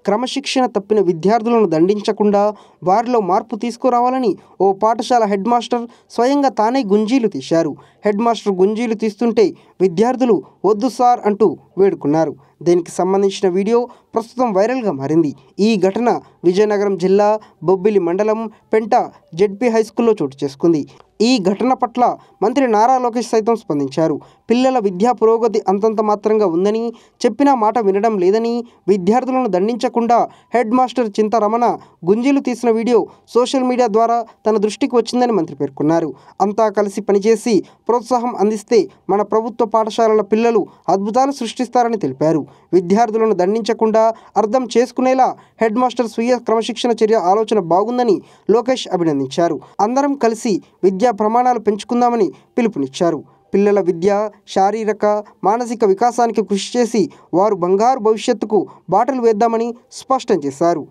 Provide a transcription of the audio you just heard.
క్రమశిక్షణ తప్పిన విద్యార్థులను దండించకుండా వారిలో మార్పు తీసుకురావాలని ఓ పాఠశాల హెడ్ మాస్టర్ స్వయంగా తానే గుంజీలు తీశారు. హెడ్ మాస్టర్ గుంజీలు తీస్తుంటే విద్యార్థులు వద్దు సార్ అంటూ వేడుకున్నారు. దీనికి సంబంధించిన వీడియో ప్రస్తుతం వైరల్గా మారింది. ఈ ఘటన విజయనగరం జిల్లా బొబ్బిలి మండలం పెంట జెడ్పీ హైస్కూల్లో చోటు చేసుకుంది. ఈ ఘటన పట్ల మంత్రి నారా లోకేష్ సైతం స్పందించారు. పిల్లల విద్యా పురోగతి అంతంత మాత్రంగా ఉందని, చెప్పినా మాట వినడం లేదని, విద్యార్థులను దండించకుండా హెడ్ మాస్టర్ చింతారమణ గుంజీలు తీసిన వీడియో సోషల్ మీడియా ద్వారా తన దృష్టికి వచ్చిందని మంత్రి పేర్కొన్నారు. అంతా కలిసి పనిచేసి ప్రోత్సాహం అందిస్తే మన ప్రభుత్వ పాఠశాలల పిల్లలు అద్భుతాలు సృష్టిస్తారని తెలిపారు. విద్యార్థులను దండించకుండా అర్థం చేసుకునేలా హెడ్ మాస్టర్ స్వీయ క్రమశిక్షణ చర్య ఆలోచన బాగుందని లోకేష్ అభినందించారు. అందరం కలిసి విద్యా ప్రమాణాలు పెంచుకుందామని పిలుపునిచ్చారు. పిల్లల విద్య, శారీరక, మానసిక వికాసానికి కృషి చేసి వారు బంగారు భవిష్యత్తుకు బాటలు వేద్దామని స్పష్టం చేశారు.